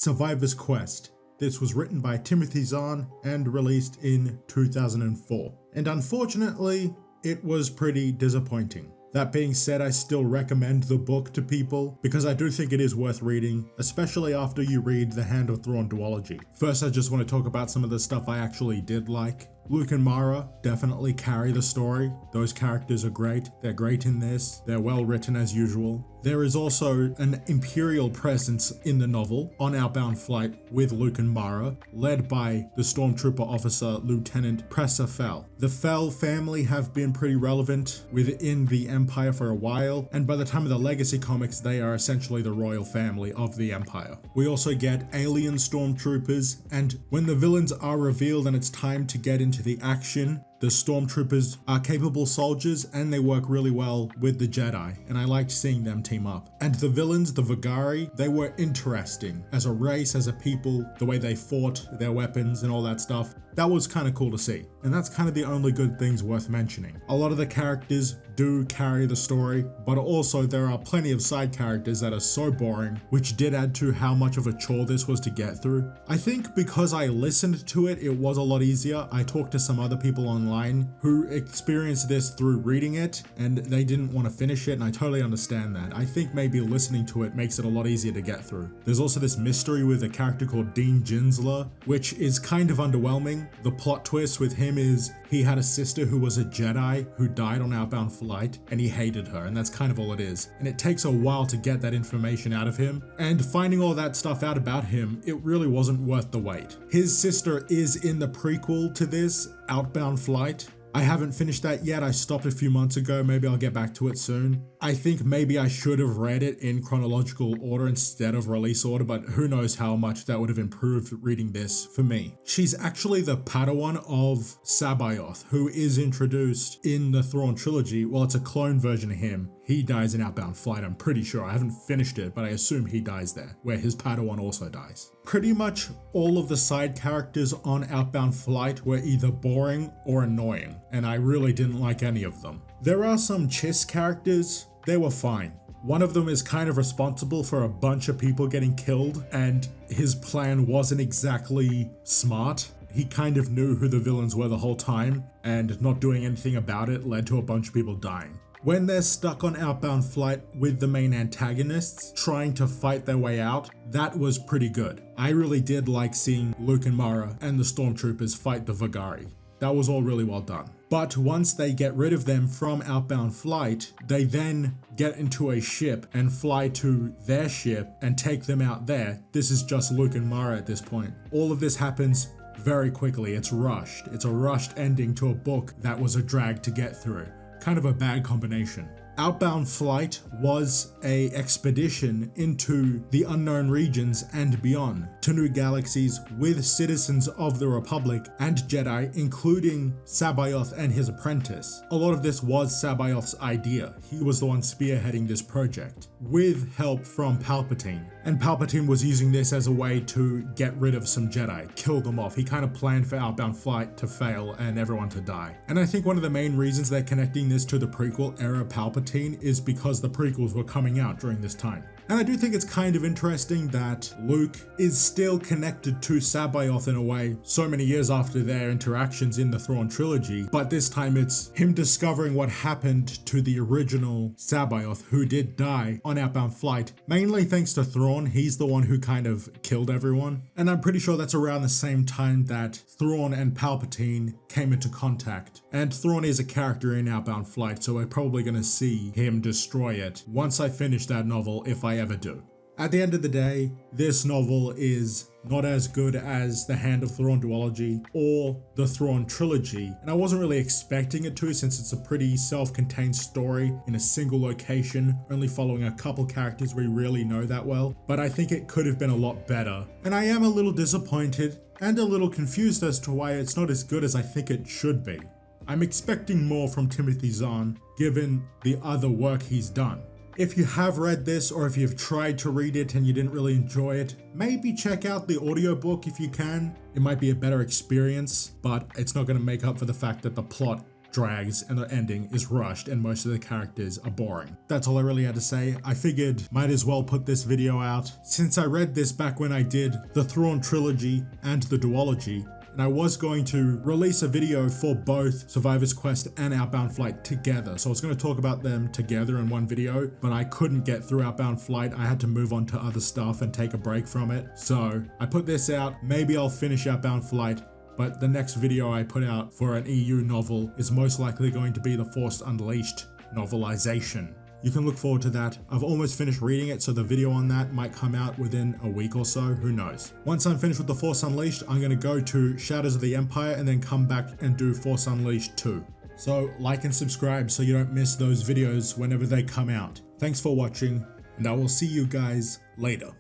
Survivor's Quest. This was written by Timothy Zahn and released in 2004. And unfortunately, it was pretty disappointing. That being said, I still recommend the book to people because I do think it is worth reading, especially after you read The Hand of Thrawn duology. First, I just want to talk about some of the stuff I actually did like. Luke and Mara definitely carry the story. Those characters are great. They're great in this. They're well written as usual. There is also an Imperial presence in the novel on Outbound Flight with Luke and Mara, led by the Stormtrooper officer Lieutenant Pressa Fel. The Fel family have been pretty relevant within the Empire for a while, and by the time of the Legacy comics, they are essentially the royal family of the Empire. We also get alien Stormtroopers, and when the villains are revealed and it's time to get into the action, the Stormtroopers are capable soldiers and they work really well with the Jedi, and I liked seeing them team up. And the villains, the Vagari, they were interesting as a race, as a people, the way they fought, their weapons and all that stuff. That was kind of cool to see. And that's kind of the only good things worth mentioning. A lot of the characters do carry the story, but also there are plenty of side characters that are so boring, which did add to how much of a chore this was to get through. I think because I listened to it, it was a lot easier. I talked to some other people online who experienced this through reading it and they didn't want to finish it, and I totally understand that. I think maybe listening to it makes it a lot easier to get through. There's also this mystery with a character called Dean Jinsler, which is kind of underwhelming. The plot twist with him is he had a sister who was a Jedi who died on Outbound Flight and he hated her, and that's kind of all it is. And it takes a while to get that information out of him, and finding all that stuff out about him, it really wasn't worth the wait. His sister is in the prequel to this, Outbound Flight. I haven't finished that yet. I stopped a few months ago. Maybe I'll get back to it soon. I think maybe I should have read it in chronological order instead of release order, but who knows how much that would have improved reading this for me. She's actually the Padawan of Sabayoth, who is introduced in the Thrawn trilogy. Well, it's a clone version of him. He dies in Outbound Flight, I'm pretty sure. I haven't finished it, but I assume he dies there, where his Padawan also dies. Pretty much all of the side characters on Outbound Flight were either boring or annoying, and I really didn't like any of them. There are some Chiss characters, they were fine. One of them is kind of responsible for a bunch of people getting killed, and his plan wasn't exactly smart. He kind of knew who the villains were the whole time, and not doing anything about it led to a bunch of people dying. When they're stuck on Outbound Flight with the main antagonists trying to fight their way out, that was pretty good. I really did like seeing Luke and Mara and the Stormtroopers fight the Vagari. That was all really well done. But once they get rid of them from Outbound Flight, they then get into a ship and fly to their ship and take them out there. This is just Luke and Mara at this point. All of this happens very quickly. It's rushed. It's a rushed ending to a book that was a drag to get through. Kind of a bad combination. Outbound Flight was an expedition into the unknown regions and beyond, to new galaxies with citizens of the Republic and Jedi, including Sabayoth and his apprentice. A lot of this was Sabayoth's idea. He was the one spearheading this project, with help from Palpatine. And Palpatine was using this as a way to get rid of some Jedi, kill them off. He kind of planned for Outbound Flight to fail and everyone to die. And I think one of the main reasons they're connecting this to the prequel era Palpatine is because the prequels were coming out during this time. And I do think it's kind of interesting that Luke is still connected to Sabayoth in a way so many years after their interactions in the Thrawn trilogy, but this time it's him discovering what happened to the original Sabayoth who did die on Outbound Flight, mainly thanks to Thrawn. He's the one who kind of killed everyone. And I'm pretty sure that's around the same time that Thrawn and Palpatine came into contact. And Thrawn is a character in Outbound Flight, so we're probably going to see him destroy it once I finish that novel, if I ever do. At the end of the day, this novel is not as good as the Hand of Thrawn duology or the Thrawn trilogy, and I wasn't really expecting it to, since it's a pretty self-contained story in a single location, only following a couple characters we really know that well, but I think it could have been a lot better. And I am a little disappointed and a little confused as to why it's not as good as I think it should be. I'm expecting more from Timothy Zahn, given the other work he's done. If you have read this, or if you've tried to read it and you didn't really enjoy it, maybe check out the audiobook if you can. It might be a better experience, but it's not going to make up for the fact that the plot drags and the ending is rushed and most of the characters are boring. That's all I really had to say. I figured might as well put this video out since I read this back when I did the Thrawn trilogy and the duology, and I was going to release a video for both Survivor's Quest and Outbound Flight together. So I was going to talk about them together in one video, but I couldn't get through Outbound Flight. I had to move on to other stuff and take a break from it. So I put this out. Maybe I'll finish Outbound Flight, but the next video I put out for an EU novel is most likely going to be the Force Unleashed novelization. You can look forward to that. I've almost finished reading it, so the video on that might come out within a week or so, who knows. Once I'm finished with The Force Unleashed, I'm going to go to Shadows of the Empire and then come back and do Force Unleashed 2. So like and subscribe so you don't miss those videos whenever they come out. Thanks for watching, and I will see you guys later.